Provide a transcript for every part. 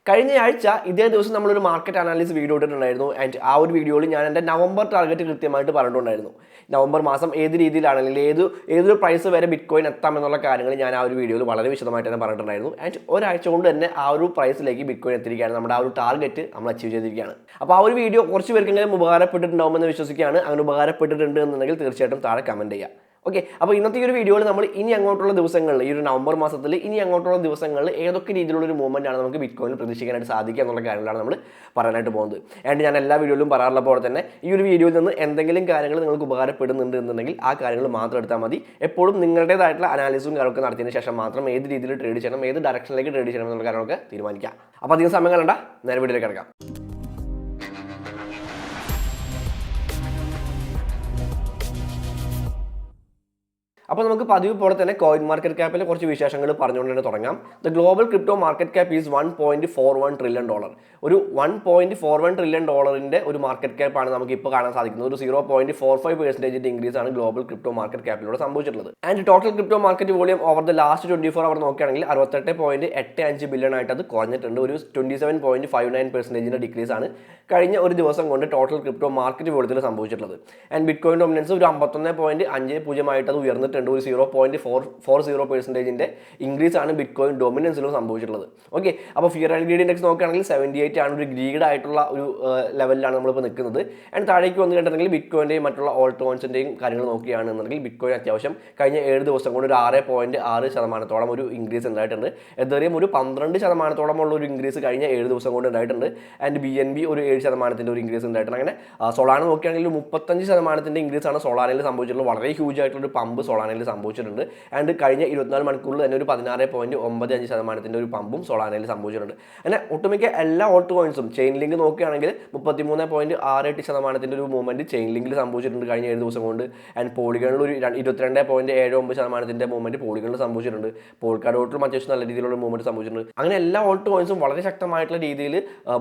കഴിഞ്ഞ ആഴ്ച ഇതേ ദിവസം നമ്മളൊരു മാർക്കറ്റ് അനാലിസിസ് വീഡിയോ ഇട്ടിട്ടുണ്ടായിരുന്നു. ആൻഡ് ആ ഒരു വീഡിയോയിൽ ഞാൻ എൻ്റെ നവംബർ ടാർഗറ്റ് കൃത്യമായിട്ട് പറഞ്ഞിട്ടുണ്ടായിരുന്നു. നവംബർ മാസം ഏത് രീതിയിലാണ് അല്ലെങ്കിൽ ഏതൊരു പ്രൈസ് വരെ ബിറ്റ് കോയിൻ എത്താമെന്നുള്ള കാര്യങ്ങൾ ഞാൻ ആ ഒരു വീഡിയോയിൽ വളരെ വിശദമായിട്ട് തന്നെ പറഞ്ഞിട്ടുണ്ടായിരുന്നു. ആൻഡ് ഒരാഴ്ച കൊണ്ട് തന്നെ ആ ഒരു പ്രൈസിലേക്ക് ബിറ്റ് കോയിൻ എത്തിയിരിക്കുകയാണ്. നമ്മുടെ ആ ഒരു ടാർഗറ്റ് നമ്മൾ അച്ചീവ് ചെയ്തിരിക്കുകയാണ്. അപ്പോൾ ആ ഒരു വീഡിയോ കുറച്ച് പേർക്കെങ്കിലും ഉപകാരപ്പെട്ടിട്ടുണ്ടാവുമെന്ന് വിശ്വസിക്കുകയാണ്. അങ്ങനെ ഉപകാരപ്പെട്ടിട്ടുണ്ട് എന്നുണ്ടെങ്കിൽ തീർച്ചയായിട്ടും താഴെ കമൻറ്റ് ചെയ്യുക. ഓക്കെ, അപ്പോൾ ഇന്നത്തെ ഈ ഒരു വീഡിയോയിൽ നമ്മൾ ഇനി അങ്ങോട്ടുള്ള ദിവസങ്ങളിൽ ഈ ഒരു നവംബർ മാസത്തിൽ ഇനി അങ്ങോട്ടുള്ള ദിവസങ്ങളിൽ ഏതൊക്കെ രീതിയിലുള്ളൊരു മൂവ്മെൻ്റ് ആണ് നമുക്ക് ബിറ്റ് കോയിൻ പ്രതീക്ഷിക്കാനായിട്ട് സാധിക്കുക എന്നുള്ള കാര്യങ്ങളാണ് നമ്മൾ പറയാനായിട്ട് പോകുന്നത്. ആൻഡ് ഞാൻ എല്ലാ വീഡിയോയിലും പറയാറുള്ള പോലെ തന്നെ ഈ ഒരു വീഡിയോയിൽ നിന്ന് എന്തെങ്കിലും കാര്യങ്ങൾ നിങ്ങൾക്ക് ഉപകാരപ്പെടുന്നുണ്ട് എന്നുണ്ടെങ്കിൽ ആ കാര്യങ്ങൾ മാത്രം എടുത്താൽ മതി. എപ്പോഴും നിങ്ങളുടേതായിട്ടുള്ള അനാലിസും കാര്യങ്ങളൊക്കെ നടത്തിയതിന് ശേഷം മാത്രം ഏത് രീതിയിൽ ട്രേഡ് ചെയ്യണം, ഏത് ഡയറക്ഷനിലേക്ക് ട്രേഡ് ചെയ്യണം എന്നുള്ള കാര്യങ്ങളൊക്കെ തീരുമാനിക്കാം. അപ്പോൾ അധികം സമയം കളയണ്ട, നേരെ വീഡിയോയിലേക്ക് കിടക്കാം. അപ്പോൾ നമുക്ക് പതിവ് പോലെ തന്നെ കോയിൻ മാർക്കറ്റ് ക്യാപ്പിലെ കുറച്ച് വിശേഷങ്ങൾ പറഞ്ഞുകൊണ്ട് തന്നെ തുടങ്ങാം. The global crypto market cap is $1.41 trillion. ഒരു $1.41 ട്രില്യൺ ഒരു മാർക്കറ്റ് ക്യാപ്പാണ് നമുക്ക് ഇപ്പോൾ കാണാൻ സാധിക്കുന്നത്. ഒരു 0.45% ഇൻക്രീസ് ആണ് ഗ്ലോബൽ ക്രിപ്റ്റോ മാർക്കറ്റ് ക്യാപ്പിലൂടെ സംഭവിച്ചിട്ടുള്ളത്. And total crypto market volume over the last 24 hour നോക്കുകയാണെങ്കിൽ 68.85 ബില്യൺ ആയിട്ട് അത് കുറഞ്ഞിട്ടുണ്ട്. ഒരു 27.59% ഡിക്രീസ് ആണ് കഴിഞ്ഞ ഒരു ദിവസം കൊണ്ട് ടോട്ടൽ ക്രിപ്റ്റോ മാർക്കറ്റ് വോളിയത്തിൽ സംഭവിച്ചിട്ടുള്ളത്. ആൻഡ് ബിറ്റ് കോയിൻ ഡോമിനൻസ് ഒരു 51.50 ആയിട്ട് അത് ഉയർന്നിട്ടുണ്ട്. ഒരു 0.40% ഇൻക്രീസ് ആണ് ബിറ്റ് കോയിൻ ഡൊമിനൻസിലും സംഭവിച്ചിട്ടുള്ളത്. ഓക്കെ, അപ്പോൾ ഫിയർ ആൻഡ് ഗ്രീഡ് ഇൻഡെക്സ് നോക്കുകയാണെങ്കിൽ 78 ആണ്. ഒരു ഗ്രീഡ് ആയിട്ടുള്ള ഒരു ലെവലിലാണ് നമ്മളിപ്പോൾ നിൽക്കുന്നത്. ആൻഡ് താഴേക്ക് വന്നു കഴിഞ്ഞിട്ടുണ്ടെങ്കിൽ ബിറ്റ് കോയിൻ്റെയും മറ്റുള്ള ഓൾട്ട് കോയിൻസിൻ്റെയും കാര്യങ്ങൾ നോക്കുകയാണെന്നുണ്ടെങ്കിൽ ബിറ്റ് കോയിൻ അത്യാവശ്യം കഴിഞ്ഞ 7 ദിവസം കൊണ്ട് ഒരു 6.6% ഒരു ഇൻക്രീസ് ഉണ്ടായിട്ടുണ്ട്. എതേറിയം ഒരു 12% ഉള്ള ഒരു ഇൻക്രീസ് കഴിഞ്ഞ 7 ദിവസം കൊണ്ട് ഉണ്ടായിട്ടുണ്ട്. ആൻഡ് BNB ഒരു 7% ഒരു ഇൻക്രീസ് ഉണ്ടായിട്ടുണ്ട്. അങ്ങനെ സൊളാന നോക്കുകയാണെങ്കിൽ 35% ഇൻക്രീസ് ആണ് സൊളാനയിൽ സംഭവിച്ചിട്ടുള്ളത്. വളരെ ഹ്യൂജ് ആയിട്ടുള്ള പമ്പ് സൊളാനയിൽ സംഭവിച്ചിട്ടുണ്ട്. ആൻഡ് കഴിഞ്ഞ 24 മണിക്കൂറിൽ തന്നെ ഒരു 16.95% ഒരു പമ്പും സൊളാനയിൽ സംഭവിച്ചിട്ടുണ്ട്. അങ്ങനെ ഒട്ടുമിക്ക എല്ലാ ഓൾട്ട് കോയിൻസും ചെയിൻ ലിങ്ക് നോക്കുകയാണെങ്കിൽ 33.68% ഒരു മൂവ്മെന്റ് ചെയിൻ ലിങ്കിൽ സംഭവിച്ചിട്ടുണ്ട് കഴിഞ്ഞ 7 ദിവസം കൊണ്ട്. ആൻഡ് പോളിഗണിൽ ഒരു 22.79% മൂവ്മെന്റ് പോളിഗണിൽ സംഭവിച്ചിട്ടുണ്ട്. പോൾക്കാഡോട്ടിലും അത്യാവശ്യം നല്ല രീതിയിലുള്ള മൂവ്മെന്റ് സംഭവിച്ചിട്ടുണ്ട്. അങ്ങനെ എല്ലാ ഓൾട്ട് കോയിൻസും വളരെ ശക്തമായിട്ടുള്ള രീതിയിൽ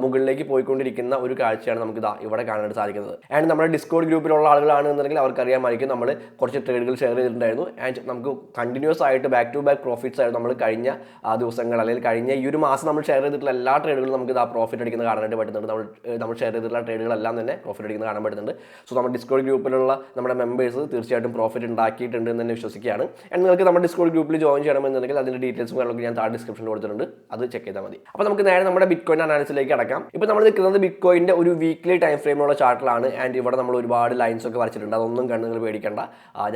മുകളിലേക്ക് പോയിക്കൊണ്ടിരിക്കുന്ന ഒരു കാഴ്ചയാണ് നമുക്ക് ഇവിടെ കാണാനായിട്ട് സാധിക്കുന്നത്. ആൻഡ് നമ്മുടെ ഡിസ്കോഡ് ഗ്രൂപ്പിലുള്ള ആളുകളാണെന്നുണ്ടെങ്കിൽ അവർക്കറിയാമായിരിക്കും നമ്മൾ കുറച്ച് ട്രേഡുകൾ ഷെയർ ചെയ്തിട്ടുണ്ടായിരുന്നു. ആൻഡ് നമുക്ക് കണ്ടിന്യൂസ് ആയിട്ട് ബാക്ക് ടു ബാക്ക് പ്രോഫിറ്റ്സ് ആയിരുന്നു നമ്മൾ കഴിഞ്ഞ ദിവസങ്ങൾ അല്ലെങ്കിൽ കഴിഞ്ഞ ഈ ഒരു മാസം നമ്മൾ ഷെയർ ചെയ്തിട്ടുള്ള എല്ലാ ട്രേഡുകളും നമുക്ക് പ്രോഫിറ്റ് അടിക്കുന്നത് കാണാനായിട്ട് പറ്റുന്നുണ്ട്. നമ്മൾ ഷെയർ ചെയ്തിട്ടുള്ള ട്രേഡുകളെല്ലാം തന്നെ പ്രോഫിറ്റ് അടിക്കുന്നത് കാണാൻ പറ്റുന്നുണ്ട്. സോ നമ്മുടെ ഡിസ്കോഡ് ഗ്രൂപ്പിലുള്ള നമ്മുടെ മെമ്പേഴ്സ് തീർച്ചയായിട്ടും പ്രോഫിറ്റ് ഉണ്ടാക്കിയിട്ടുണ്ട് എന്ന് തന്നെ വിശ്വസിക്കുകയാണ്. ആൻഡ് നിങ്ങൾക്ക് നമ്മുടെ ഡിസ്കോഡ് ഗ്രൂപ്പിൽ ജോയിൻ ചെയ്യണമെന്നുണ്ടെങ്കിൽ അതിൻ്റെ ഡീറ്റെയിൽസും കാര്യങ്ങളൊക്കെ ഞാൻ താഴെ ഡിസ്ക്രിപ്ഷനിൽ കൊടുത്തിട്ടുണ്ട്. അത് ചെക്ക് ചെയ്താൽ മതി. അപ്പോൾ നമുക്ക് നേരെ നമ്മുടെ ബിറ്റ് കോയിൻ അനാലിസിലേക്ക് അടക്കാം. ഇപ്പോൾ നമ്മൾ നിൽക്കുന്നത് ബിറ്റ് കോയിൻ്റെ ഒരു വീക്ക്ലി ടൈം ഫ്രെയിമുള്ള ചാർട്ടിലാണ്. ആൻഡ് ഇവിടെ നമ്മൾ ഒരുപാട് ലൈൻസ് ഒക്കെ വരച്ചിട്ടുണ്ട്. അതൊന്നും കണ്ട് നിങ്ങൾ പേടിക്കേണ്ട.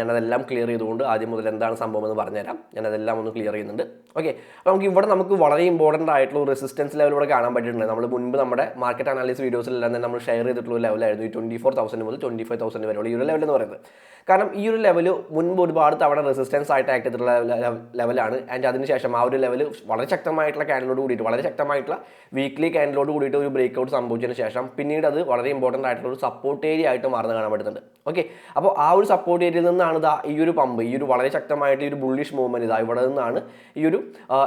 ഞാനതെല്ലാം ക്ലിയർ ചെയ്തുകൊണ്ട് ആദ്യം മുതൽ എന്താണ് സംഭവം എന്ന് പറഞ്ഞുതരാം. ഞാനതെല്ലാം ഒന്ന് ക്ലിയർ ചെയ്യുന്നുണ്ട്. ഓക്കെ, അപ്പോൾ നമുക്ക് വളരെ ഇമ്പോർട്ടൻ്റ് ആയിട്ടുള്ള ഒരു റെസിസ്റ്റൻസ് ലെവൽ ഇവിടെ കാണാൻ പറ്റിയിട്ടുണ്ട്. നമ്മൾ മുൻപ് നമ്മുടെ മാർക്കറ്റ് അനാലിസിസ് വീഡിയോസിലെല്ലാം തന്നെ നമ്മൾ ഷെയർ ചെയ്തിട്ടുള്ള ഒരു ലെവലായിരുന്നു ഈ 24,000 മുതൽ 25,000 വരെയുള്ള ഈ ഒരു ലെവൽ എന്ന് പറയുന്നത്. കാരണം ഈ ഒരു ലെവൽ മുൻപ് ഒരുപാട് തവണ റെസിസ്റ്റൻസ് ആയിട്ട് ആക്ട് ചെയ്തിട്ടുള്ള ലെവലാണ്. ആൻഡ് അതിനുശേഷം ആ ഒരു ലെവൽ വളരെ ശക്തമായിട്ടുള്ള ക്യാൻഡിലോട് കൂടിയിട്ട് വളരെ ശക്തമായിട്ടുള്ള വീക്ക്ലി ക്യാൻഡിലോട് കൂടിയിട്ട് ഒരു ബ്രേക്ക് ഔട്ട് സംഭവിച്ചതിന് ശേഷം പിന്നീട് അത് വളരെ ഇമ്പോർട്ടൻ്റ് ആയിട്ടുള്ള ഒരു സപ്പോർട്ട് ഏരിയ ആയിട്ട് മാറുന്നത് കാണാൻ പറ്റുന്നുണ്ട്. ഓക്കെ, അപ്പോൾ ആ ഒരു സപ്പോർട്ട് ഏരിയയിൽ നിന്നാണ് ഈ ഒരു പമ്പ് ഈ ഒരു വളരെ ശക്തമായിട്ട് ഈ ഒരു ബുള്ളിഷ് മൂവ്മെൻറ്റ് ഇവിടെ നിന്നാണ് ഈ ഒരു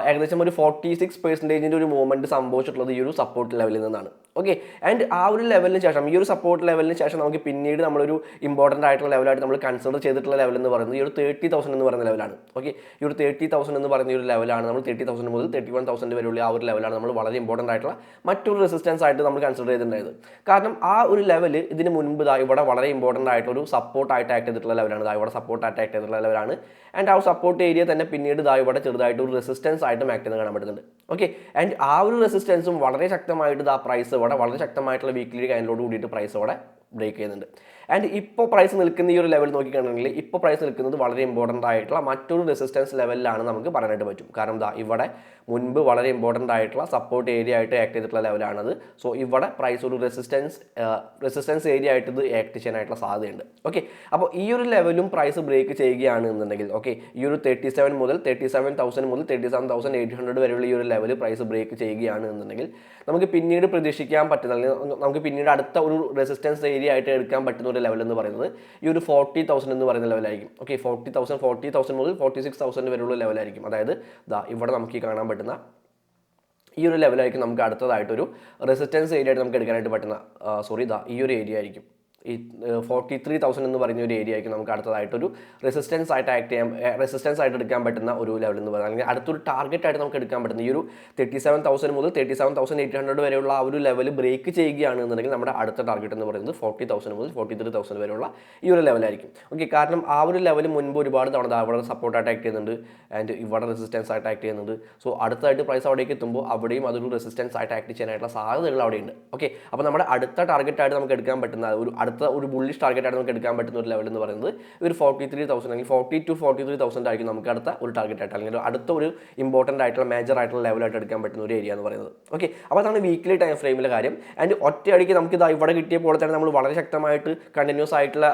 ഏകദേശം ഒരു 46% ഒരു മൂവ്മെൻറ്റ് സംഭവിച്ചിട്ടുള്ളത് ഈ ഒരു സപ്പോർട്ട് ലെവലിൽ നിന്നാണ്. ഓക്കെ, ആൻഡ് ആ ഒരു ലെവലിന് ശേഷം ഈ ഒരു സപ്പോർട്ട് ലെവലിന് ശേഷം നമുക്ക് പിന്നീട് നമ്മളൊരു ഇമ്പോർട്ടൻ്റ് ആയിട്ടുള്ള ലെവലായിട്ട് നമ്മൾ കൺസിഡർ ചെയ്തിട്ടുള്ള ലെവൽ എന്ന് പറയുന്നത് ഈ ഒരു 30,000 എന്ന് പറയുന്ന ലെവലാണ്. ഓക്കെ, ഈ ഒരു 30,000 എന്ന് പറയുന്ന ഒരു ലെവലാണ് നമ്മൾ 30,000 മുതൽ 31,000 വരെയുള്ള ആ ഒരു ലെവലാണ് നമ്മൾ വളരെ ഇമ്പോർട്ടൻ്റ് ആയിട്ടുള്ള മറ്റൊരു റെസിസ്റ്റൻസ് ആയിട്ട് നമ്മൾ കൺസിഡർ ചെയ്തിട്ടുണ്ടായത്. കാരണം ആ ഒരു ലെവൽ ഇതിന് മുൻപ് ഇവിടെ വളരെ ഇമ്പോർട്ടൻ്റ് ആയിട്ടുള്ള ഒരു സപ്പോർട്ടായിട്ട് ആക്ട് ചെയ്തിട്ടുള്ള ലെവലാണ്. ഇവിടെ സപ്പോർട്ടായിട്ട് ആക്ട് ചെയ്തിട്ടുള്ള ലെവലാണ്. ആൻഡ് ആ സപ്പോർട്ട് ഏരിയ തന്നെ പിന്നീട് ഇവിടെ ചെറുതായിട്ട് ഒരു റെസിസ്റ്റൻസ് ആയിട്ട് ആക്ട് ചെയ്യുന്നത് കാണാൻ പറ്റുന്നുണ്ട്. ഓക്കെ, ആൻഡ് ആ ഒരു റെസിസ്റ്റൻസും വളരെ ശക്തമായിട്ട് പ്രൈസ് ഇവിടെ വളരെ ശക്തമായിട്ടുള്ള വീക്ക്ലി ക്യാൻഡിലോട് കൂടിയിട്ട് പ്രൈസ് ഇവിടെ ബ്രേക്ക് ചെയ്യുന്നുണ്ട്. ആൻഡ് ഇപ്പോൾ പ്രൈസ് നിൽക്കുന്ന ഈ ഒരു ലെവൽ നോക്കിക്കഴിഞ്ഞാൽ ഇപ്പോൾ പ്രൈസ് നിൽക്കുന്നത് വളരെ ഇമ്പോർട്ടൻ്റ് ആയിട്ടുള്ള മറ്റൊരു റെസിസ്റ്റൻസ് ലെവലിലാണ് നമുക്ക് പറയാനായിട്ട് പറ്റും. കാരണം ഇവിടെ മുൻപ് വളരെ ഇമ്പോർട്ടൻ്റ് ആയിട്ടുള്ള സപ്പോർട്ട് ഏരിയ ആയിട്ട് ആക്ട് ചെയ്തിട്ടുള്ള ലെവലാണത്. സോ ഇവിടെ പ്രൈസ് ഒരു റെസിസ്റ്റൻസ് ഏരിയ ആയിട്ട് ഇത് ആക്ട് ചെയ്യാനായിട്ടുള്ള സാധ്യതയുണ്ട്. ഓക്കെ, അപ്പോൾ ഈ ഒരു ലെവലും പ്രൈസ് ബ്രേക്ക് ചെയ്യുകയാണ് എന്നുണ്ടെങ്കിൽ ഓക്കെ, ഈ ഒരു 37,000 മുതൽ 37,800 വരെയുള്ള ഈ ഒരു ലെവൽ പ്രൈസ് ബ്രേക്ക് ചെയ്യുകയാണ് എന്നുണ്ടെങ്കിൽ നമുക്ക് പിന്നീട് പ്രതീക്ഷിക്കാൻ പറ്റുന്ന അല്ലെങ്കിൽ നമുക്ക് പിന്നീട് അടുത്ത ഒരു റെസിസ്റ്റൻസ് ഏരിയ ആയിട്ട് എടുക്കാൻ പറ്റുന്ന ഒരു ലെവൽ എന്ന് പറയുന്നത് ഈ ഒരു 40,000 എന്ന് പറയുന്ന ലെവലായിരിക്കും. ഓക്കെ, 40,000 മുതൽ 46,000 വരെയുള്ള ലെവലായിരിക്കും. അതായത് ഇവിടെ നമുക്ക് ഈ കാണാൻ പറ്റുന്ന ഈ ഒരു ലെവലായിരിക്കും നമുക്ക് അടുത്തതായിട്ടൊരു റെസിസ്റ്റൻസ് ഏരിയ ആയിട്ട് നമുക്ക് എടുക്കാനായിട്ട് പറ്റുന്ന ഈ ഒരു ഏരിയ ആയിരിക്കും. ഈ 43,000 എന്ന് പറയുന്ന ഒരു ഏരിയ ആയിരിക്കും നമുക്ക് അടുത്തതായിട്ടൊരു റെസിസ്റ്റൻസ് ആയിട്ട് എടുക്കാൻ പറ്റുന്ന ഒരു ലെവൽ എന്ന് പറയുന്നത്, അല്ലെങ്കിൽ അടുത്തൊരു ടാർഗറ്റ് ആയിട്ട് നമുക്ക് എടുക്കാൻ പറ്റുന്ന ഈ ഒരു 37,000 മുതൽ 37,800 വരെയുള്ള ആ ഒരു ലെവൽ ബ്രേക്ക് ചെയ്യുകയാണെന്നുണ്ടെങ്കിൽ നമ്മുടെ അടുത്ത ടാർഗറ്റ് എന്ന് പറയുന്നത് 40,000 മുതൽ 43,000 വരെയുള്ള ഈ ഒരു ലെവലായിരിക്കും. ഓക്കെ, കാരണം ആ ഒരു ലെവൽ മുൻപ് ഒരുപാട് തവണ അവിടെ സപ്പോർട്ടായിട്ട് ആക്ട് ചെയ്യുന്നുണ്ട് ആൻഡ് ഇവിടെ റെസിസ്റ്റൻസ് ആയിട്ട് ആക്ട് ചെയ്യുന്നുണ്ട്. സോ അടുത്തായിട്ട് പ്രൈസ് അവിടേക്ക് എത്തുമ്പോൾ അവിടെയും അതൊരു റെസിസ്റ്റൻസ് ആയിട്ട് ആക്ട് ചെയ്യാനായിട്ടുള്ള സാധ്യതകൾ അവിടെയുണ്ട്. ഓക്കെ, അപ്പോൾ നമ്മുടെ അടുത്ത ടാർഗറ്റ് ആയിട്ട് നമുക്ക് എടുക്കാൻ പറ്റുന്ന ഒരു ബുള്ളിഷ് ടാർഗറ്റ് ആയിട്ട് നമുക്ക് എടുക്കാൻ പറ്റുന്ന ഒരു ലെവൽ എന്ന് പറയുന്നത് ഒരു 43,000 അല്ലെങ്കിൽ 40 to 43,000 ആയിരിക്കും നമുക്ക് അടുത്ത ഒരു ടാർഗറ്റ് ആയിട്ട്, അല്ലെങ്കിൽ അടുത്ത ഒരു ഇമ്പോർട്ടൻ്റ് ആയിട്ടുള്ള മേജർ ആയിട്ടുള്ള ലെവലായിട്ട് എടുക്കാൻ പറ്റുന്ന ഒരു ഏരിയ എന്ന് പറയുന്നത്. ഓക്കെ, അപ്പോൾ അതാണ് വീക്ക്ലി ടൈം ഫ്രെയിമിലെ കാര്യം. ആൻഡ് ഒറ്റയടിക്ക് നമുക്ക് ഇത് ഇവിടെ കിട്ടിയ പോലെ തന്നെ നമ്മൾ വളരെ ശക്തമായിട്ട് കണ്ടിന്യൂസ് ആയിട്ടുള്ള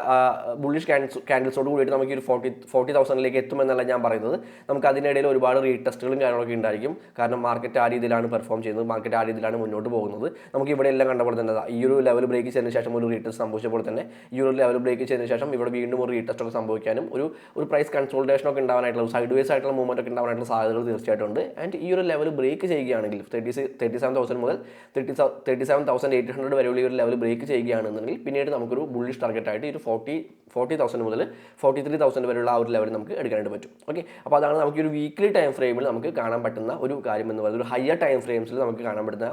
ബുള്ളിഷ് ക്യാൻഡിൽസോട് കൂടിയിട്ട് നമുക്ക് ഒരു 40,000 എത്തുമെന്നല്ല ഞാൻ പറയുന്നത്. നമുക്ക് അതിനിടയിൽ ഒരുപാട് റീടെസ്റ്റുകളും കാര്യങ്ങളൊക്കെ ഉണ്ടായിരിക്കും. കാരണം മാർക്കറ്റ് ആ രീതിയിലാണ് പെർഫോം ചെയ്യുന്നത്, മാർക്കറ്റ് ആ രീതിയിലാണ് മുന്നോട്ട് പോകുന്നത്. നമുക്ക് ഇവിടെ എല്ലാം കണ്ട പോലെ തന്നെ ഈ ഒരു ലെവൽ ബ്രേക്ക് ചെയ്തതിന് ശേഷം ഒരു റീടെസ്റ്റ് സംഭവിച്ച പോലെ തന്നെ ഈ ഒരു ലെവൽ ബ്രേക്ക് ചെയ്തതിന് ശേഷം ഇവിടെ വീണ്ടും ഒരു റീടെസ്റ്റ് ഒക്കെ സംഭവിക്കാനും ഒരു പ്രൈസ് കൺസോൾട്ടേഷൻ ഒക്കെ ഉണ്ടാവാനായിട്ടുള്ള സൈഡ് വേസ് ആയിട്ടുള്ള മൂവ്മെന്റ് ഒക്കെ ഉണ്ടാവാനായിട്ടുള്ള സാധ്യതകൾ തീർച്ചയായിട്ടും ഉണ്ട്. ആൻഡ് ഈ ഒരു ലെവൽ ബ്രേക്ക് ചെയ്യുകയാണെങ്കിൽ 37,000 മുതൽ 37,800 വരെയുള്ള ഈ ഒരു ലെവൽ ബ്രേക്ക് ചെയ്യുകയാണെന്നുണ്ടെങ്കിൽ പിന്നീട് നമുക്കൊരു ബുള്ളിഷ് ടാർഗറ്റ് ആയിട്ട് ഒരു 40,000 മുതൽ 43,000 വരെയുള്ള ആ ഒരു ലെവൽ നമുക്ക് എടുക്കാനായിട്ട് പറ്റും. ഓക്കെ, അപ്പോൾ അതാണ് നമുക്ക് ഒരു വീക്ക്ലി ടൈം ഫ്രെയിമിൽ നമുക്ക് കാണാൻ പറ്റുന്ന ഒരു കാര്യം എന്ന് പറയുന്നത്. ഒരു ഹയർ ടൈം ഫ്രെയിംസിൽ നമുക്ക് കാണാൻ പറ്റുന്ന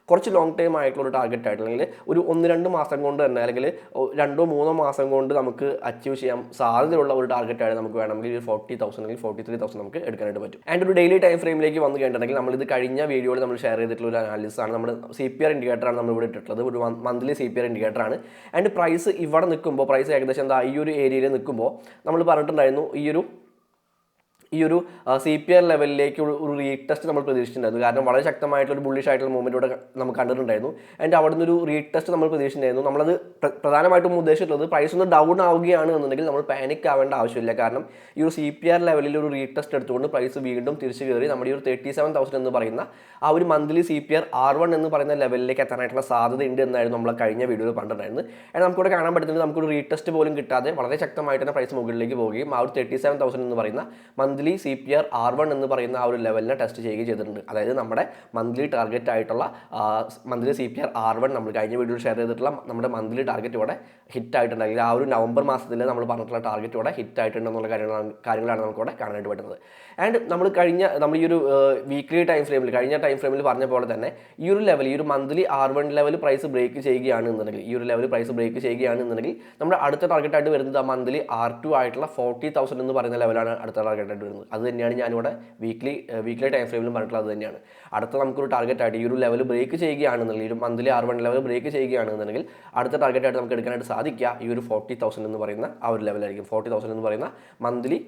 കുറച്ച് ലോങ് ടൈം ആയിട്ടുള്ള ഒരു ടാർഗറ്റ് ആയിട്ട്, അല്ലെങ്കിൽ ഒരു 1-2 മാസം കൊണ്ട് തന്നെ, അല്ലെങ്കിൽ 2-3 മാസം കൊണ്ട് നമുക്ക് അച്ചീവ് ചെയ്യാൻ സാധ്യതയുള്ള ഒരു ടാർഗറ്റ് ആയിട്ട് നമുക്ക് വേണമെങ്കിൽ 40,000 അല്ലെങ്കിൽ 43,000 നമുക്ക് എടുക്കാനായിട്ട് പറ്റും. ആൻഡ് ഒരു ഡെയിലി ടൈം ഫ്രെയിമിലേക്ക് വന്നു കഴിഞ്ഞിട്ടുണ്ടെങ്കിൽ നമ്മളിത് കഴിഞ്ഞ വീഡിയോയിൽ നമ്മൾ ഷെയർ ചെയ്തിട്ടുള്ള ഒരു അനാലിസിസ് ആണ്. നമ്മുടെ CPR ഇൻഡിക്കേറ്ററാണ് നമ്മൾ ഇവിടെ ഇട്ടിട്ടുള്ളത്, ഒരു മന്ത്ലി CPR ഇൻഡിക്കേറ്ററാണ്. ആൻഡ് പ്രൈസ് ഇവിടെ നിൽക്കുമ്പോൾ, പ്രൈസ് ഏകദേശം എന്താ ഈ ഒരു ഏരിയയിൽ നിൽക്കുമ്പോൾ നമ്മൾ പറഞ്ഞിട്ടുണ്ടായിരുന്നു ഈ ഒരു CPR ലെവലിലേക്ക് ഒരു റീടെസ്റ്റ് നമ്മൾ പ്രതീക്ഷിച്ചിട്ടുണ്ടായിരുന്നു. കാരണം വളരെ ശക്തമായിട്ടുള്ള ഒരു ബുള്ളിഷ് ആയിട്ടുള്ള മൂവ്മെൻറ്റ് ഇവിടെ നമുക്ക് കണ്ടിട്ടുണ്ടായിരുന്നു. ആൻഡ് അവിടെ നിന്നൊരു റീടെസ്റ്റ് നമ്മൾ പ്രതീക്ഷിച്ചിട്ടുണ്ടായിരുന്നു. നമ്മളത് പ്രധാനമായിട്ടും ഉദ്ദേശിച്ചിട്ടുള്ളത് പ്രൈസ് ഒന്ന് ഡൗൺ ആവുകയാണ് എന്നുണ്ടെങ്കിൽ നമ്മൾ പാനിക് ആവേണ്ട ആവശ്യമില്ല. കാരണം ഈ ഒരു CPR ലെവലിൽ ഒരു റീടെസ്റ്റ് എടുത്തുകൊണ്ട് പ്രൈസ് വീണ്ടും തിരിച്ചു കയറി നമ്മുടെ ഈ ഒരു 37,000 എന്ന് പറയുന്ന ആ ഒരു മന്ത്ലി CPR R1 എന്ന് പറയുന്ന ലെവലിലേക്ക് എത്താനായിട്ടുള്ള സാധ്യത ഉണ്ട് എന്നായിരുന്നു നമ്മൾ കഴിഞ്ഞ വീഡിയോയിൽ പറഞ്ഞിട്ടുണ്ടായിരുന്നത്. ആൻഡ് നമുക്കിവിടെ കാണാൻ പറ്റുന്നത് നമുക്കൊരു റീടെസ്റ്റ് പോലും കിട്ടാതെ വളരെ ശക്തമായിട്ട് തന്നെ പ്രൈസ് മുകളിലേക്ക് പോവുകയും ആ ഒരു 37,000 എന്ന് പറയുന്ന മന്ത്ലി CPR R1 എന്ന് പറയുന്ന ആ ഒരു ലെവലിനെ ടെസ്റ്റ് ചെയ്യുകയും ചെയ്തിട്ടുണ്ട്. അതായത് നമ്മുടെ മന്ത്ലി ടാർഗറ്റ് ആയിട്ടുള്ള മന്ത്ലി CPR R1 നമ്മൾ കഴിഞ്ഞ വീഡിയോയിൽ ഷെയർ ചെയ്തിട്ടുള്ള നമ്മുടെ മന്ത്ലി ടാർഗറ്റ് ഇവിടെ ഹിറ്റ് ആയിട്ടുണ്ട്, അല്ലെങ്കിൽ ആ ഒരു നവംബർ മാസത്തിൽ നമ്മൾ പറഞ്ഞിട്ടുള്ള ടാർഗറ്റ് ഇവിടെ ഹിറ്റ് ആയിട്ടുണ്ടെന്നുള്ള കാര്യങ്ങളാണ് നമുക്കിവിടെ കാണാനായിട്ട് പറ്റുന്നത്. ആൻഡ് നമ്മൾ ഈ ഒരു വീക്ക്ലി ടൈം ഫ്രെയിമിൽ കഴിഞ്ഞ ടൈം ഫ്രെയിമിൽ പറഞ്ഞ പോലെ തന്നെ ഈ ഒരു ലെവൽ, ഈ ഒരു monthly R1 level price break ചെയ്യുകയാണെന്നുണ്ടെങ്കിൽ, ഈ ഒരു ലെവൽ പ്രൈസ് ബ്രേക്ക് ചെയ്യുകയാണെന്നുണ്ടെങ്കിൽ നമ്മുടെ അടുത്ത ടാർഗറ്റ് ആയിട്ട് വരുന്നത് ആ മന്ത്ലി R2 ആയിട്ടുള്ള 40,000 എന്ന് പറയുന്ന ലെവലാണ് അടുത്ത ടാർഗറ്റ് ആയിട്ട് വരുന്നത്. അത് തന്നെയാണ് ഞാനിവിടെ വീക്ക്ലി ടൈം ഫ്രെയിമിലും പറഞ്ഞിട്ടുള്ളത്. അത് തന്നെയാണ് അടുത്ത നമുക്കൊരു ടാർഗറ്റ് ആയിട്ട് ഈ ഒരു ലെവൽ ബ്രേക്ക് ചെയ്യുകയാണെന്നുണ്ടെങ്കിൽ, ഈ ഒരു മന്ത്ലി R1 ലെവൽ ബ്രേക്ക് ചെയ്യുകയാണെന്നുണ്ടെങ്കിൽ അടുത്ത ടാർഗറ്റ് ആയിട്ട് നമുക്ക് എടുക്കാനായിട്ട് സാധിക്കുക ഈ ഒരു 40,000 എന്ന് പറയുന്ന ആ ഒരു ലെവലായിരിക്കും. 40,000 എന്ന് പറയുന്ന മന്ത്ലി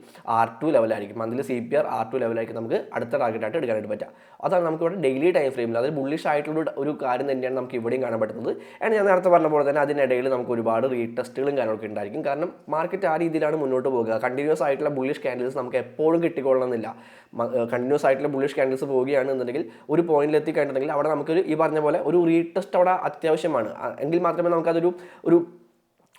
R2 ലെവലായിരിക്കും, മന്ത്ലി CPR R2 ലെവലായിരിക്കും നമുക്ക് അടുത്ത ടാർഗറ്റ് ആയിട്ട് എടുക്കാനായിട്ട് പറ്റുക. അതാണ് നമുക്ക് ഇവിടെ ഡെയിലി ടൈം ഫ്രെയിമിൽ, അതായത് ബുള്ളിഷ് ആയിട്ടുള്ള ഒരു കാര്യം തന്നെയാണ് നമുക്ക് ഇവിടെയും കാണാൻ പറ്റുന്നത്. ആൻഡ് ഞാൻ നേരത്തെ പറഞ്ഞ പോലെ തന്നെ അതിനിടയിൽ നമുക്ക് ഒരുപാട് റീടെസ്റ്റുകളും കാര്യങ്ങളൊക്കെ ഉണ്ടായിരിക്കും. കാരണം മാർക്കറ്റ് ആ രീതിയിലാണ് മുന്നോട്ട് പോകുക. കണ്ടിന്യൂസ് ആയിട്ടുള്ള ബുള്ളിഷ് ക്യാൻഡിൽസ് നമുക്ക് എപ്പോഴും കിട്ടിക്കൊള്ളണമെന്നില്ല. കണ്ടിന്യൂസ് ആയിട്ടുള്ള ബുള്ളിഷ് ക്യാൻഡിൽസ് പോവുകയാണെന്നുണ്ടെങ്കിൽ ഒരു പോയിന്റിൽ എത്തിക്കഴിഞ്ഞിട്ടുണ്ടെങ്കിൽ അവിടെ നമുക്കൊരു ഈ പറഞ്ഞ പോലെ ഒരു റീടെസ്റ്റ് അവിടെ അത്യാവശ്യമാണ്. എങ്കിൽ മാത്രമേ നമുക്കതൊരു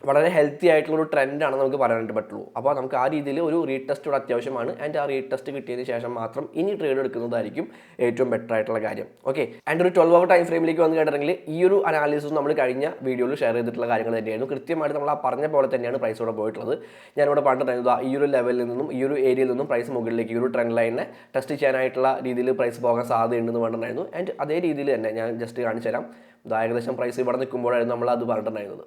വളരെ ഹെൽത്തി ആയിട്ടുള്ള ഒരു ട്രെൻഡാണ് നമുക്ക് പറയാനായിട്ട് പറ്റുള്ളൂ. അപ്പോൾ നമുക്ക് ആ രീതിയിൽ ഒരു റീടെസ്റ്റ് ഇവിടെ അത്യാവശ്യമാണ്. ആൻഡ് ആ റീടെസ്റ്റ് കിട്ടിയതിന് ശേഷം മാത്രം ഇനി ട്രേഡ് എടുക്കുന്നതായിരിക്കും ഏറ്റവും ബെറ്റർ ആയിട്ടുള്ള കാര്യം. ഓക്കെ, ആൻഡ് ഒരു 12 അവർ ടൈം ഫ്രെയിമിലേക്ക് വന്നു കഴിഞ്ഞിട്ടുണ്ടെങ്കിൽ ഈ ഒരു അനാലിസിസ് നമ്മൾ കഴിഞ്ഞ വീഡിയോയിൽ ഷെയർ ചെയ്തിട്ടുള്ള കാര്യങ്ങൾ തന്നെയായിരുന്നു. കൃത്യമായിട്ട് നമ്മൾ ആ പറഞ്ഞ പോലെ തന്നെയാണ് പ്രൈസ് ഇവിടെ പോയിട്ടുള്ളത്. ഞാനിവിടെ പറഞ്ഞിട്ടുണ്ടായിരുന്നു ഈ ഒരു ലെവലിൽ നിന്നും, ഈ ഒരു ഏരിയയിൽ നിന്നും പ്രൈസ് മുകളിലേക്ക് ഈ ഒരു ട്രെൻഡ് ലൈനെ ടെസ്റ്റ് ചെയ്യാനായിട്ടുള്ള രീതിയിൽ പ്രൈസ് പോകാൻ സാധ്യതയുണ്ടെന്ന് പറഞ്ഞിട്ടുണ്ടായിരുന്നു. ആൻഡ് അതേ രീതിയിൽ തന്നെ ഞാൻ ജസ്റ്റ് കാണിച്ചു തരാം. ഏകദേശം പ്രൈസ് ഇവിടെ നിൽക്കുമ്പോഴായിരുന്നു നമ്മൾ അത് പറഞ്ഞിട്ടുണ്ടായിരുന്നത്.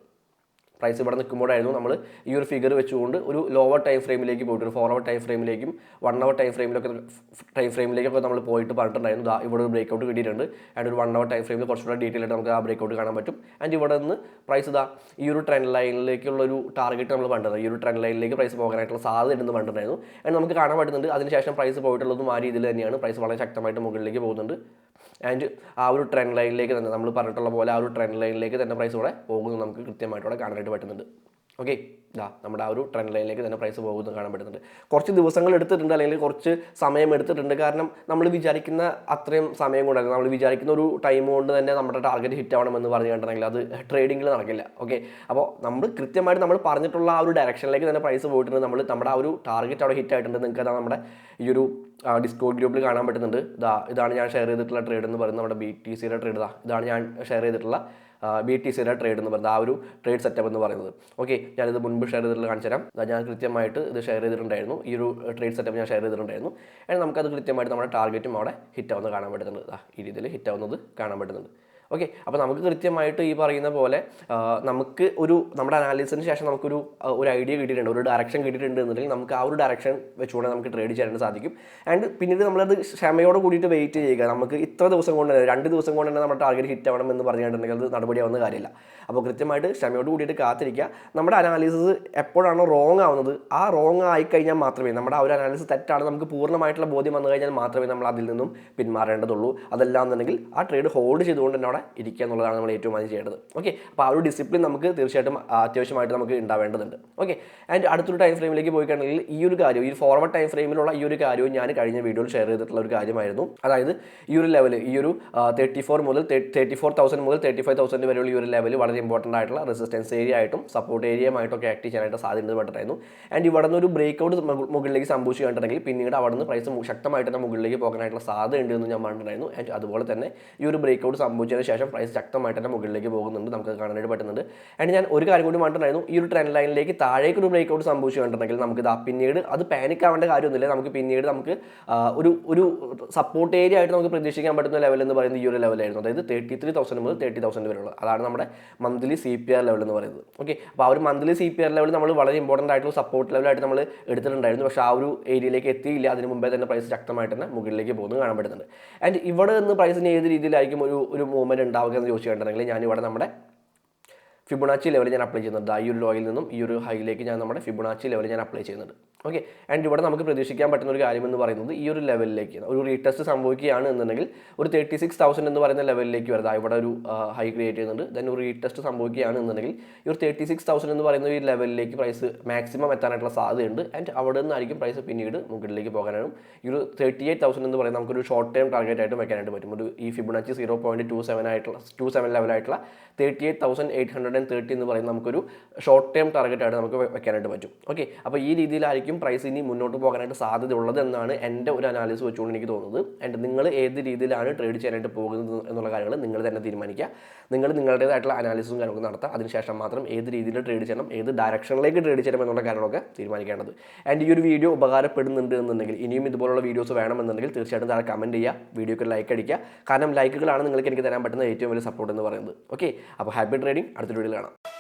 പ്രൈസ് ഇവിടെ നിൽക്കുമ്പോഴായിരുന്നു നമ്മൾ ഈ ഒരു ഫിഗർ വെച്ചുകൊണ്ട് ഒരു ലോവർ ടൈം ഫ്രെയിമിലേക്ക് പോയിട്ട്, ഒരു 4 അവർ ടൈം ഫ്രെയിമിലേക്കും 1 അവർ ടൈം ഫ്രെയിമിലേക്കൊക്കെ നമ്മൾ പോയിട്ട് പറഞ്ഞിട്ടുണ്ടായിരുന്നു ഇവിടെ ഒരു ബ്രേക്ക് ഔട്ട് കിട്ടിയിട്ടുണ്ട്. ആൻഡ് ഒരു 1 അവർ ടൈം ഫ്രെയിമിൽ കുറച്ചുകൂടെ ഡീറ്റെയിൽ ആയിട്ട് നമുക്ക് ആ ബ്രേക്ക് ഔട്ട് കാണാൻ പറ്റും. ആൻഡ് ഇവിടെ നിന്ന് പ്രൈസ് ഈ ഒരു ട്രെൻഡ് ലൈനിലേക്കുള്ള ഒരു ടാർഗറ്റ് നമ്മൾ പറഞ്ഞിട്ടുണ്ട്. ഈ ഒരു ട്രെൻഡ് ലൈനിലേക്ക് പ്രൈസ് പോകാനായിട്ടുള്ള സാധ്യത ഉണ്ടെന്ന് പറഞ്ഞിട്ടുണ്ടായിരുന്നു. ആൻഡ് നമുക്ക് കാണാൻ പറ്റുന്നുണ്ട് അതിനുശേഷം പ്രൈസ് പോയിട്ടുള്ളതും ആ രീതിയിൽ തന്നെയാണ്. പ്രൈസ് വളരെ ശക്തമായിട്ട് മുകളിലേക്ക് പോകുന്നുണ്ട്. ആൻഡ് ആ ഒരു ട്രെൻഡ് ലൈനിലേക്ക് തന്നെ നമ്മൾ പറഞ്ഞിട്ടുള്ള പോലെ ആ ഒരു ട്രെൻഡ് ലൈനിലേക്ക് തന്നെ പ്രൈസ് ഇവിടെ പോകുന്നത് നമുക്ക് കൃത്യമായിട്ട് ഇവിടെ കാണാനായിട്ട് പറ്റുന്നുണ്ട്. ഓക്കെ, നമ്മുടെ ആ ഒരു ട്രെൻഡ് ലൈനിലേക്ക് തന്നെ പ്രൈസ് പോകുന്നത് കാണാൻ പറ്റുന്നുണ്ട്. കുറച്ച് ദിവസങ്ങൾ എടുത്തിട്ടുണ്ട്, അല്ലെങ്കിൽ കുറച്ച് സമയം എടുത്തിട്ടുണ്ട്. കാരണം നമ്മൾ വിചാരിക്കുന്ന അത്രയും സമയം കൊണ്ടല്ല, നമ്മൾ വിചാരിക്കുന്ന ഒരു ടൈം കൊണ്ട് തന്നെ നമ്മുടെ ടാർഗറ്റ് ഹിറ്റ് ആവണമെന്ന് പറഞ്ഞു കഴിഞ്ഞിട്ടുണ്ടെങ്കിൽ അത് ട്രേഡിങ്ങിൽ നടക്കില്ല. ഓക്കെ, അപ്പോൾ നമ്മൾ കൃത്യമായിട്ട് നമ്മൾ പറഞ്ഞിട്ടുള്ള ആ ഒരു ഡയറക്ഷനിലേക്ക് തന്നെ പ്രൈസ് പോയിട്ടുണ്ട്. നമ്മുടെ ആ ഒരു ടാർഗറ്റ് അവിടെ ഹിറ്റ് ആയിട്ടുണ്ട്. നിങ്ങൾക്ക് അതാ നമ്മുടെ ഈ ഒരു ഡിസ്കോഡ് ഗ്രൂപ്പിൽ കാണാൻ പറ്റുന്നുണ്ട്. ഇതാണ് ഞാൻ ഷെയർ ചെയ്തിട്ടുള്ള ട്രേഡ് എന്ന് പറയുന്നത് നമ്മുടെ BTCയുടെ ട്രേഡ്. ഇതാണ് ഞാൻ ഷെയർ ചെയ്തിട്ടുള്ള BTCയുടെ ട്രേഡ് എന്ന് പറയുന്നത്, ആ ഒരു ട്രേഡ് സെറ്റപ്പ് എന്ന് പറയുന്നത്. ഓക്കെ, ഞാനിത് മുൻപ് ഷെയർ ചെയ്തിട്ടുള്ള കാണിച്ചു തരാം. ഞാൻ കൃത്യമായിട്ട് ഇത് ഷെയർ ചെയ്തിട്ടുണ്ടായിരുന്നു, ഈ ഒരു ട്രേഡ് സെറ്റപ്പ് ഞാൻ ഷെയർ ചെയ്തിട്ടുണ്ടായിരുന്നു. ആൻഡ് നമുക്കത് കൃത്യമായിട്ട് നമ്മുടെ ടാർഗറ്റും അവിടെ ഹിറ്റ് ആവുന്നത് കാണാൻ പറ്റുന്നുണ്ട്. ഈ രീതിയിൽ ഹിറ്റ് ആവുന്നത് കാണാൻ പറ്റുന്നുണ്ട്. ഓക്കെ, അപ്പോൾ നമുക്ക് കൃത്യമായിട്ട് ഈ പറയുന്ന പോലെ നമുക്ക് നമ്മുടെ അനാലിസിന് ശേഷം നമുക്കൊരു ഐഡിയ കിട്ടിയിട്ടുണ്ട്, ഒരു ഡയറക്ഷൻ കിട്ടിയിട്ടുണ്ട് എന്നുണ്ടെങ്കിൽ നമുക്ക് ആ ഒരു ഡയറക്ഷൻ വെച്ചുകൊണ്ട് നമുക്ക് ട്രേഡ് ചെയ്യാനായിട്ട് സാധിക്കും. ആൻഡ് പിന്നീട് നമ്മളത് ക്ഷമയോട് കൂടിയിട്ട് വെയിറ്റ് ചെയ്യുക. നമുക്ക് ഇത്ര ദിവസം കൊണ്ട് തന്നെ 2 ദിവസം കൊണ്ട് തന്നെ നമ്മുടെ ടാർഗറ്റ് ഹിറ്റ് ആവണം എന്ന് പറഞ്ഞിട്ടുണ്ടെങ്കിൽ അത് നടപടിയാവുന്ന കാര്യമില്ല. അപ്പോൾ കൃത്യമായിട്ട് ക്ഷമയോട് കൂടിയിട്ട് കാത്തിരിക്കുക. നമ്മുടെ അനാലിസിസ് എപ്പോഴാണോ റോങ് ആവുന്നത്, ആ റോങ് ആയിക്കഴിഞ്ഞാൽ മാത്രമേ, നമ്മുടെ ആ ഒരു അനാലിസിസ് തെറ്റാണ് നമുക്ക് പൂർണ്ണമായിട്ടുള്ള ബോധ്യം വന്നു കഴിഞ്ഞാൽ മാത്രമേ നമ്മൾ അതിൽ നിന്നും പിന്മാറേണ്ടതുള്ളൂ. അതല്ല എന്നുണ്ടെങ്കിൽ ആ ട്രേഡ് ഹോൾഡ് ചെയ്തുകൊണ്ട് തന്നെ അവിടെ ഇരിക്കുക എന്നുള്ളതാണ് നമ്മൾ ഏറ്റവും ആദ്യം ചെയ്യേണ്ടത്. ഓക്കെ, അപ്പോൾ ആ ഒരു ഡിസിപ്ലിൻ നമുക്ക് തീർച്ചയായിട്ടും അത്യാവശ്യമായിട്ട് നമുക്ക് ഉണ്ടാവേണ്ടതുണ്ട്. ഓക്കെ, ആൻഡ് അടുത്തൊരു ടൈം ഫ്രെയിമിലേക്ക് പോയി കഴിഞ്ഞാൽ ഈ ഒരു കാര്യം, ഈ ഫോർവേഡ് ടൈം ഫ്രെയിമിലുള്ള ഈ ഒരു കാര്യവും ഞാൻ കഴിഞ്ഞ വീഡിയോയിൽ ഷെയർ ചെയ്തിട്ടുള്ള ഒരു കാര്യമായിരുന്നു. അതായത് ഈ ഒരു ലെവൽ, ഈ ഒരു 34 മുതൽ 34,000 മുതൽ 35,000 വരെയുള്ള ഈ ഒരു ലെവൽ വളരെ ഇമ്പോർട്ടൻ്റ് ആയിട്ടുള്ള റെസിസ്റ്റൻസ് ഏരിയ ആയിട്ടും സപ്പോർട്ട് ഏരിയയുമായിട്ടൊക്കെ ആക്ട് ചെയ്യാനായിട്ട് സാധ്യത പെട്ടിട്ടായിരുന്നു. ആൻഡ് ഇവിടെ നിന്ന് ഒരു ബ്രേക്ക് ഔട്ട് മുകളിലേക്ക് സംഭവിച്ചു കണ്ടിട്ടുണ്ടെങ്കിൽ പിന്നീട് അവിടെ നിന്ന് പ്രൈസ് ശക്തമായിട്ട് തന്നെ മുകളിലേക്ക് പോകാനായിട്ടുള്ള സാധ്യത ഉണ്ട് എന്ന് ഞാൻ പറഞ്ഞിട്ടുണ്ടായിരുന്നു. ആൻഡ് അതുപോലെ തന്നെ ഈ ഒരു ബ്രേക്ക് ഔട്ട് സംഭവിച്ചതിന് ശേഷം പ്രൈസ് ശക്തമായിട്ട് തന്നെ മുകളിലേക്ക് പോകുന്നുണ്ട്, നമുക്ക് കാണാനായിട്ട് പറ്റുന്നുണ്ട്. ആൻഡ് ഞാൻ ഒരു കാര്യം കൂടി പറഞ്ഞിട്ടുണ്ടായിരുന്നു, ഈ ഒരു ട്രെൻഡ് ലൈനിലേക്ക് താഴേക്ക് ഒരു ബ്രേക്ക് ഔട്ട് സംഭവിച്ചു കണ്ടിട്ടുണ്ടെങ്കിൽ നമുക്ക് പിന്നീട് അത് പാനിക് ആവേണ്ട കാര്യമൊന്നുമില്ല. നമുക്ക് പിന്നീട് ഒരു സപ്പോർട്ട് ഏരിയ ആയിട്ട് നമുക്ക് പ്രതീക്ഷിക്കാൻ പറ്റുന്ന ലെവൽ എന്ന് പറയുന്നത് ഈ ഒരു ലെവലായിരുന്നു. അതായത് 33,000 മുതൽ 30,000 വരെയുള്ള, അതാണ് നമ്മുടെ മന്ത്ലി CPR ലെവൽ എന്ന് പറയുന്നത്. ഓക്കെ, അപ്പോൾ ആ ഒരു മന്ത്ലി CPR ലെവൽ നമ്മൾ വളരെ ഇമ്പോർട്ടൻ്റ് ആയിട്ടുള്ള സപ്പോർട്ട് ലെവലായിട്ട് നമ്മൾ എടുത്തിട്ടുണ്ടായിരുന്നു. പക്ഷേ ആ ഒരു ഏരിയയിലേക്ക് എത്തിയില്ല. അതിന് മുമ്പേ തന്നെ പ്രൈസ് ശക്തമായിട്ട് തന്നെ മുകളിലേക്ക് പോകുന്നത് കാണാൻ പറ്റുന്നുണ്ട്. ആൻഡ് ഇവിടെ നിന്ന് പ്രൈസിന് ഏത് രീതിയിലായിരിക്കും ഒരു മൂവ്മെൻറ്റ് ഉണ്ടാവുക എന്ന് ചോദിച്ചു കണ്ടിട്ടുണ്ടെങ്കിൽ ഞാനിവിടെ നമ്മുടെ ഫിബൊനാച്ചി ലെവൽ ഞാൻ അപ്ലൈ ചെയ്യുന്നുണ്ട്. ഈ ഒരു ലോയിൽ നിന്നും ഈ ഒരു ഹൈയിലേക്ക് ഞാൻ നമ്മുടെ ഫിബൊനാച്ചി ലെവൽ ഞാൻ അപ്ലൈ ചെയ്യുന്നുണ്ട്. ഓക്കെ, ആൻഡ് ഇവിടെ നമുക്ക് പ്രതീക്ഷിക്കാൻ പറ്റുന്ന ഒരു കാര്യം എന്ന് പറയുന്നത് ഈ ഒരു ലെവലിലേക്ക് ഒരു റീടെസ്റ്റ് സംഭവിക്കുകയാണ് എന്നുണ്ടെങ്കിൽ ഒരു 36,000 എന്ന് പറയുന്ന ലെവലിലേക്ക് വരുന്നത്, ഇവിടെ ഒരു ഹൈ ക്രിയേറ്റ് ചെയ്യുന്നുണ്ട്. ദെൻ ഒരു റീടെസ്റ്റ് സംഭവിക്കുകയാണ് എന്നുണ്ടെങ്കിൽ ഈ ഒരു 36,000 എന്ന് പറയുന്ന ഈ ലെവലിലേക്ക് പ്രൈസ് മാക്സിമം എത്താനായിട്ടുള്ള സാധ്യതയുണ്ട്. ആൻഡ് അവിടെ നിന്നായിരിക്കും പ്രൈസ് പിന്നീട് മുകളിലേക്ക് പോകാനാണ്. ഈ ഒരു 38,000 എന്ന് പറയുന്നത് നമുക്കൊരു ഷോർട്ട് ടൈം ടാർഗറ്റ് ആയിട്ട് വെക്കാനായിട്ട് പറ്റും. ഒരു ഈ ഫിബൊനാച്ചി 0.27 ലെവലായിട്ടുള്ള 38,830 എന്ന് പറയുന്നത് നമുക്കൊരു ഷോർട്ട് ടൈം ടാർഗറ്റ് ആയിട്ട് നമുക്ക് വെക്കാനായിട്ട് പറ്റും. ഓക്കെ, അപ്പോൾ ഈ രീതിയിലായിരിക്കും പ്രൈസ് ഇനി മുന്നോട്ട് പോകാനായിട്ട് സാധ്യത ഉള്ളത് എന്നാണ് എൻ്റെ ഒരു അനാലിസിസ് വെച്ചുകൊണ്ട് എനിക്ക് തോന്നുന്നത്. ആൻഡ് നിങ്ങൾ ഏത് രീതിയിലാണ് ട്രേഡ് ചെയ്യാനായിട്ട് പോകുന്നത് എന്നുള്ള കാര്യങ്ങൾ നിങ്ങൾ തന്നെ തീരുമാനിക്കുക. നിങ്ങൾ നിങ്ങളുടേതായിട്ടുള്ള അനാലിസിസും കാര്യങ്ങളൊക്കെ നടത്തുക. അതിനുശേഷം മാത്രം ഏത് രീതിയിൽ ട്രേഡ് ചെയ്യണം, ഏത് ഡയറക്ഷനിലേക്ക് ട്രേഡ് ചെയ്യണം എന്നുള്ള കാര്യങ്ങളൊക്കെ തീരുമാനിക്കേണ്ടത്. ആൻഡ് ഈ ഒരു വീഡിയോ ഉപകാരപ്പെടുന്നുണ്ട് എന്നുണ്ടെങ്കിൽ, ഇനിയും ഇതുപോലുള്ള വീഡിയോസ് വേണമെന്നുണ്ടെങ്കിൽ തീർച്ചയായിട്ടും താഴെ കമൻറ്റ് ചെയ്യുക, വീഡിയോക്ക് ലൈക്ക് അടിക്കുക. കാരണം ലൈക്കുകളാണ് നിങ്ങൾക്ക് എനിക്ക് തരാൻ പറ്റുന്ന ഏറ്റവും വലിയ സപ്പോർട്ട് എന്ന് പറയുന്നത്. ഓക്കെ, അപ്പോൾ ഹാപ്പി ട്രേഡിംഗ്, അടുത്ത വീഡിയോയിൽ കാണാം.